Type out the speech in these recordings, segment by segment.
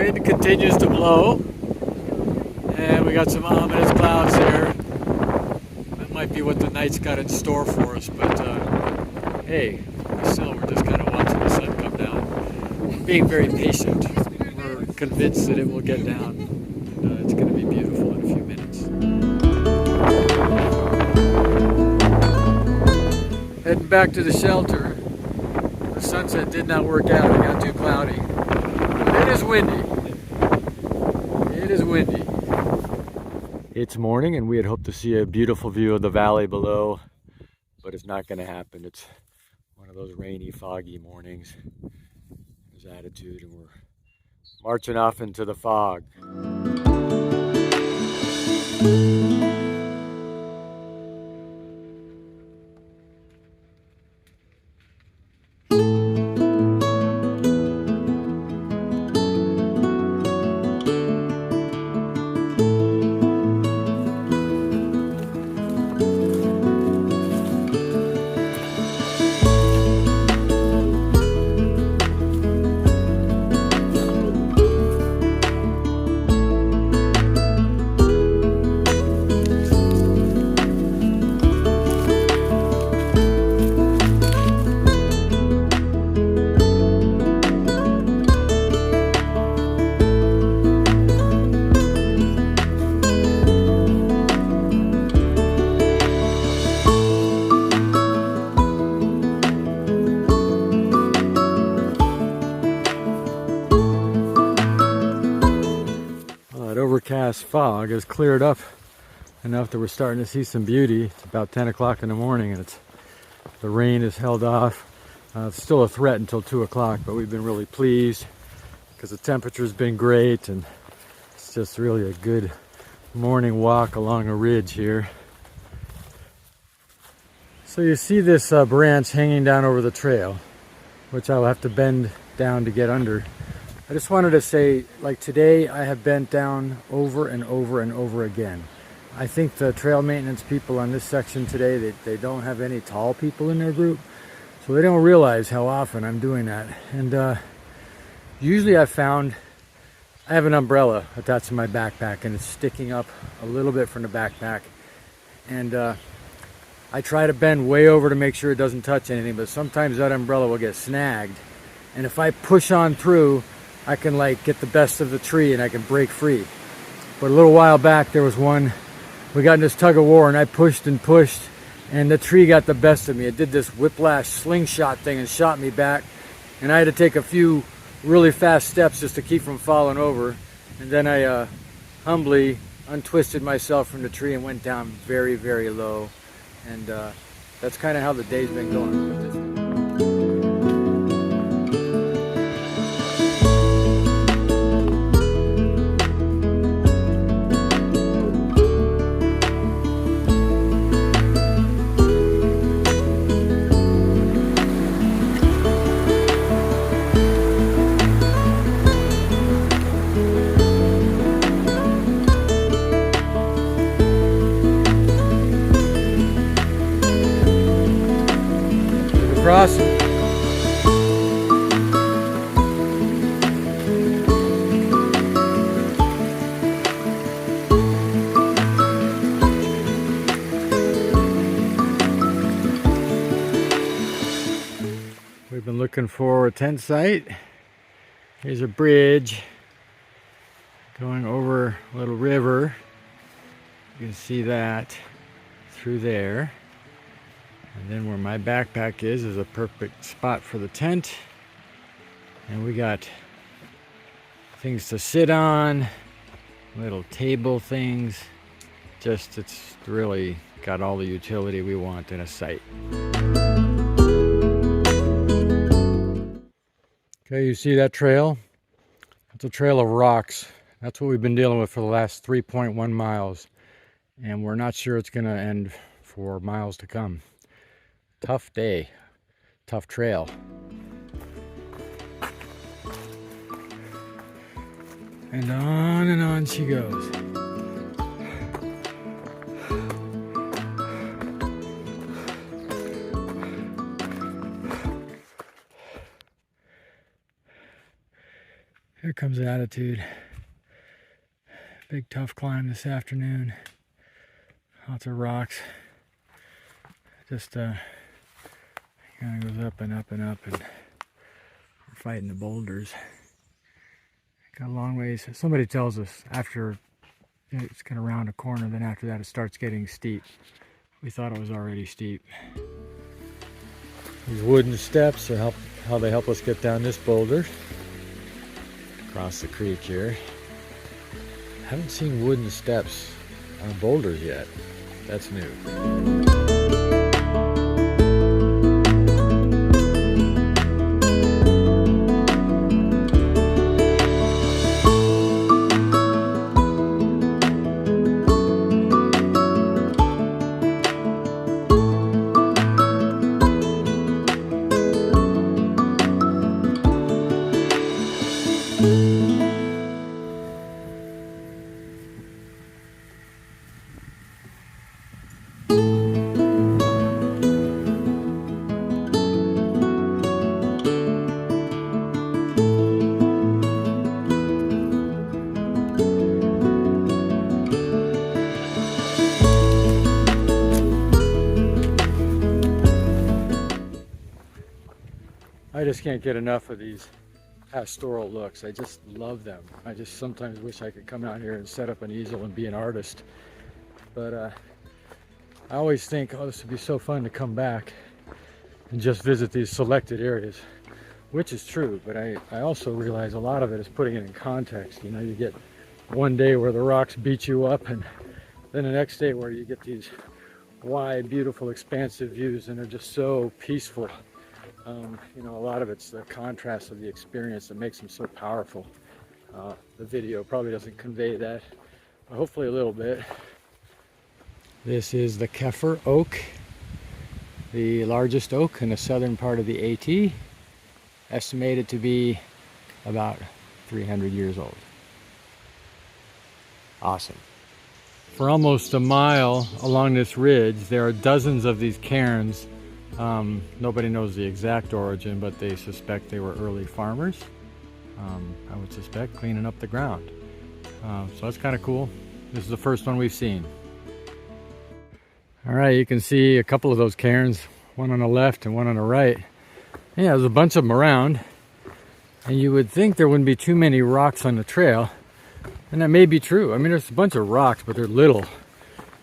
wind continues to blow, and we got some ominous clouds there. That might be what the night's got in store for us, but hey, still we're just kind of watching the sun come down. Being very patient. We're convinced that it will get down. It's going to be beautiful in a few minutes. Heading back to the shelter. The sunset did not work out. It got too cloudy. But it is windy. It is windy. It's morning and we had hoped to see a beautiful view of the valley below, but it's not going to happen. It's one of those rainy, foggy mornings. There's attitude and we're marching off into the fog. Overcast fog has cleared up enough that we're starting to see some beauty. It's about 10 o'clock in the morning and the rain is held off. It's still a threat until 2 o'clock, but we've been really pleased because the temperature's been great and it's just really a good morning walk along a ridge here. So you see this branch hanging down over the trail, which I'll have to bend down to get under. I just wanted to say, like today, I have bent down over and over and over again. I think the trail maintenance people on this section today, they don't have any tall people in their group, so they don't realize how often I'm doing that. And usually I have an umbrella attached to my backpack and it's sticking up a little bit from the backpack. And I try to bend way over to make sure it doesn't touch anything, but sometimes that umbrella will get snagged. And if I push on through, I can like get the best of the tree and I can break free. But a little while back there was one, we got in this tug of war and I pushed and pushed and the tree got the best of me. It did this whiplash slingshot thing and shot me back, and I had to take a few really fast steps just to keep from falling over. And then I humbly untwisted myself from the tree and went down very, very low. And that's kind of how the day's been going with this. Crossing. We've been looking for a tent site. Here's a bridge going over a little river. You can see that through there. And then where my backpack is a perfect spot for the tent. And we got things to sit on, little table things. Just, it's really got all the utility we want in a site. Okay, you see that trail? That's a trail of rocks. That's what we've been dealing with for the last 3.1 miles. And we're not sure it's gonna end for miles to come. Tough day, tough trail. And on she goes. Here comes Attitude. Big tough climb this afternoon. Lots of rocks. Just kind of goes up and up and up, and we're fighting the boulders. Got a long ways. Somebody tells us after it's going to round a corner, then after that it starts getting steep. We thought it was already steep. These wooden steps are how they help us get down this boulder. Across the creek here. Haven't seen wooden steps on boulders yet. That's new. I just can't get enough of these pastoral looks. I just love them. I just sometimes wish I could come out here and set up an easel and be an artist. But I always think, oh, this would be so fun to come back and just visit these selected areas, which is true. But I also realize a lot of it is putting it in context. You know, you get one day where the rocks beat you up, and then the next day where you get these wide, beautiful, expansive views, and they're just so peaceful. You know, a lot of it's the contrast of the experience that makes them so powerful. The video probably doesn't convey that, but hopefully a little bit. This is the Kaffir oak, the largest oak in the southern part of the AT, estimated to be about 300 years old. Awesome. For almost a mile along this ridge, there are dozens of these cairns. Nobody knows the exact origin, but they suspect they were early farmers. I would suspect cleaning up the ground. So that's kind of cool. This is the first one we've seen. All right, you can see a couple of those cairns, one on the left and one on the right. Yeah, there's a bunch of them around, and you would think there wouldn't be too many rocks on the trail, and that may be true. I mean, there's a bunch of rocks, but they're little.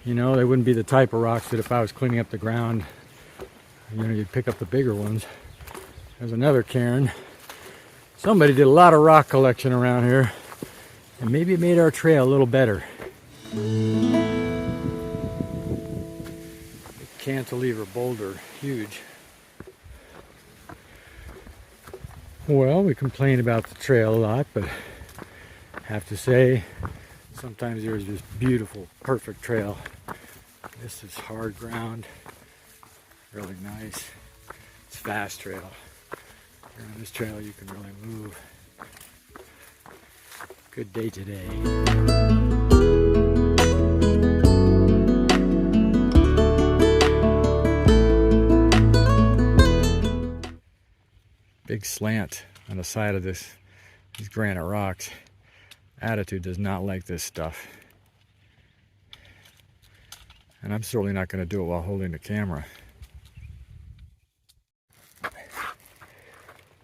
You know, they wouldn't be the type of rocks that if I was cleaning up the ground, you know, you'd pick up the bigger ones. There's another cairn. Somebody did a lot of rock collection around here, and maybe it made our trail a little better. Cantilever boulder, huge. Well, we complain about the trail a lot, but I have to say, sometimes there's this beautiful, perfect trail. This is hard ground, really nice. It's fast trail. Here on this trail you can really move. Good day today. Big slant on the side of these granite rocks. Attitude does not like this stuff. And I'm certainly not going to do it while holding the camera.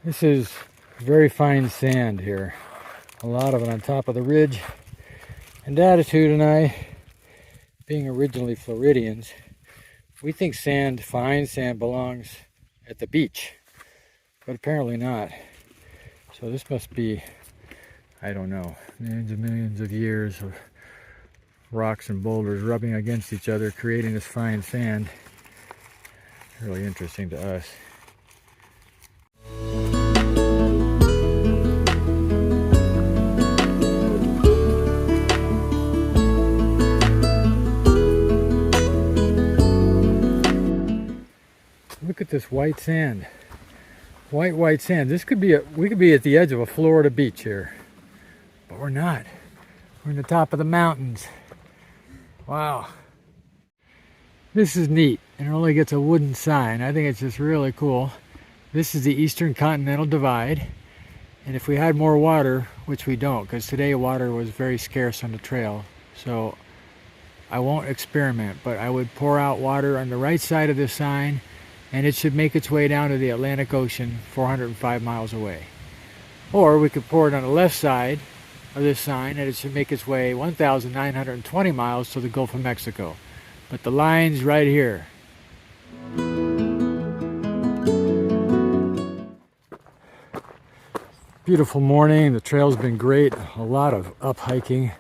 This is very fine sand here. A lot of it on top of the ridge. And Attitude and I, being originally Floridians, we think sand, fine sand, belongs at the beach. But apparently not. So this must be, I don't know, millions of years of rocks and boulders rubbing against each other, creating this fine sand. Really interesting to us. Look at this white sand. White sand. This could be we could be at the edge of a Florida beach here. But we're not. We're in the top of the mountains. Wow. This is neat, and it only gets a wooden sign. I think it's just really cool. This is the Eastern Continental Divide, and if we had more water, which we don't, because today water was very scarce on the trail. So I won't experiment, but I would pour out water on the right side of this sign, and it should make its way down to the Atlantic Ocean 405 miles away. Or we could pour it on the left side of this sign, and it should make its way 1,920 miles to the Gulf of Mexico. But the line's right here. Beautiful morning. The trail's been great. A lot of up hiking.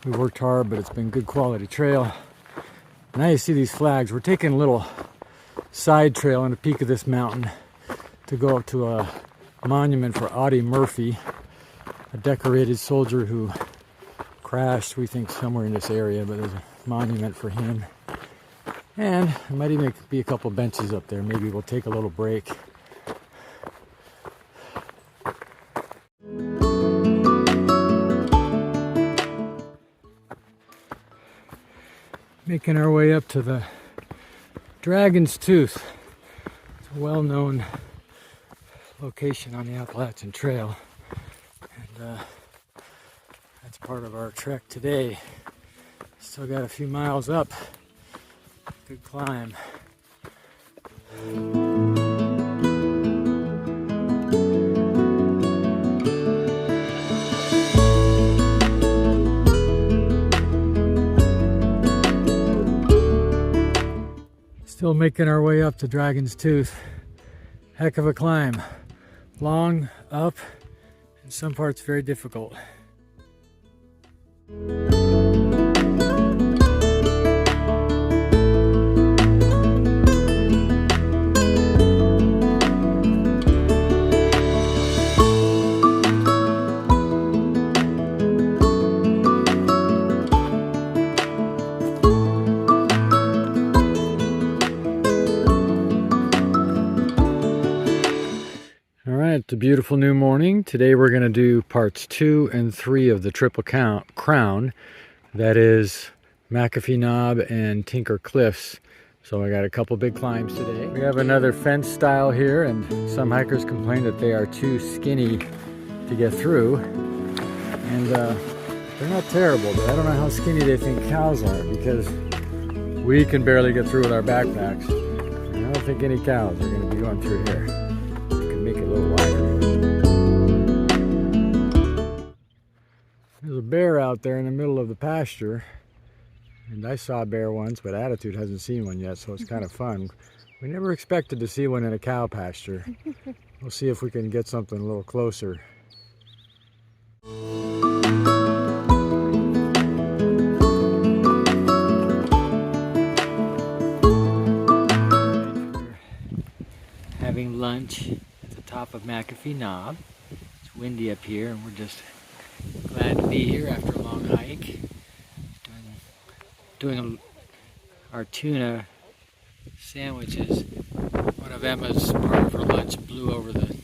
We worked hard, but it's been good quality trail. Now you see these flags. We're taking a little side trail on the peak of this mountain to go up to a monument for Audie Murphy, a decorated soldier who crashed, we think, somewhere in this area, but there's a monument for him. And there might even be a couple benches up there. Maybe we'll take a little break. Making our way up to the Dragon's Tooth. It's a well-known location on the Appalachian Trail. And that's part of our trek today. Still got a few miles up. Good climb. Still making our way up to Dragon's Tooth. Heck of a climb. Long, up, and some parts very difficult. It's a beautiful new morning. Today we're going to do parts 2 and 3 of the Triple Crown. That is McAfee Knob and Tinker Cliffs. So I got a couple big climbs today. We have another fence style here, and some hikers complain that they are too skinny to get through. And they're not terrible, but I don't know how skinny they think cows are, because we can barely get through with our backpacks. And I don't think any cows are going to be going through here. Make it a little wider. There's a bear out there in the middle of the pasture, and I saw a bear once, but Attitude hasn't seen one yet, so it's kind of fun. We never expected to see one in a cow pasture. We'll see if we can get something a little closer. Having lunch at the top of McAfee Knob. It's windy up here, and we're just glad to be here after a long hike. Doing our tuna sandwiches. One of Emma's part of her lunch blew over the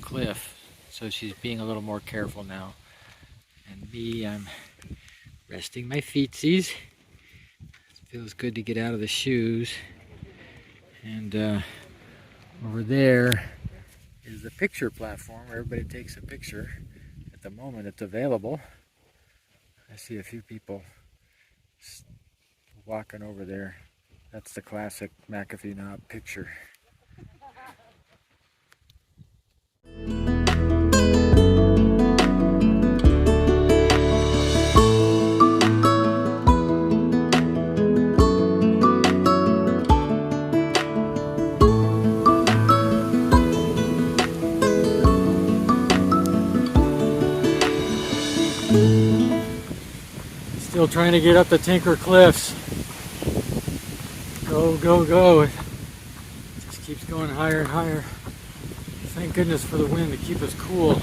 cliff, so she's being a little more careful now. And me, I'm resting my feetsies. It feels good to get out of the shoes. And over there is the picture platform where everybody takes a picture. At the moment it's available. I see a few people walking over there. That's the classic McAfee Knob picture. Still trying to get up the Tinker Cliffs. Go, go, go. It just keeps going higher and higher. Thank goodness for the wind to keep us cool.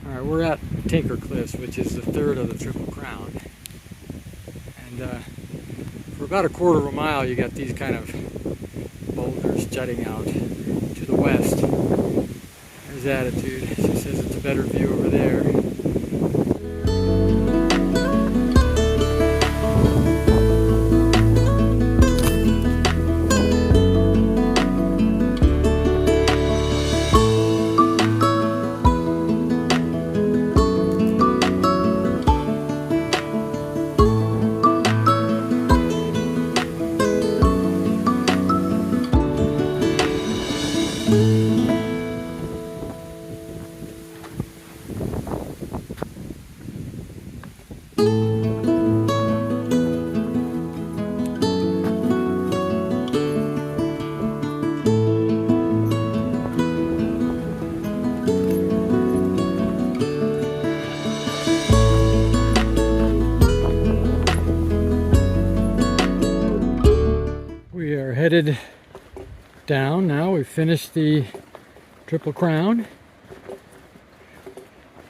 Alright, we're at Tinker Cliffs, which is the third of the Triple Crown. And for about a quarter of a mile you got these kind of boulders jutting out to the west. There's Attitude. She says it's a better view over there. We are headed down now. We've finished the Triple Crown,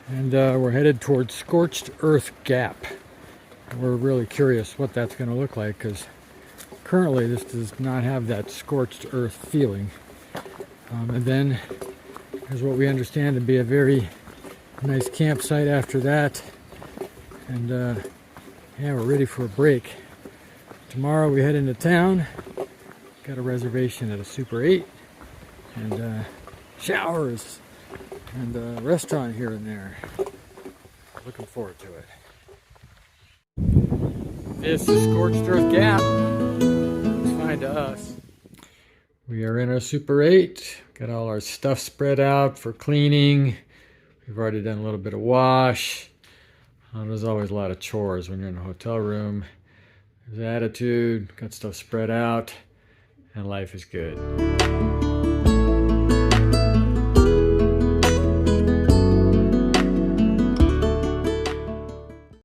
and we're headed towards Scorched Earth Gap. We're really curious what that's going to look like, because currently this does not have that scorched earth feeling. And then there's what we understand to be a very nice campsite after that. And yeah, we're ready for a break. Tomorrow we head into town. Got a reservation at a Super 8, and showers, and a restaurant here and there. Looking forward to it. This is Scorched Earth Gap. It's fine to us. We are in our Super 8. Got all our stuff spread out for cleaning. We've already done a little bit of wash. There's always a lot of chores when you're in a hotel room. There's attitude, got stuff spread out, and life is good.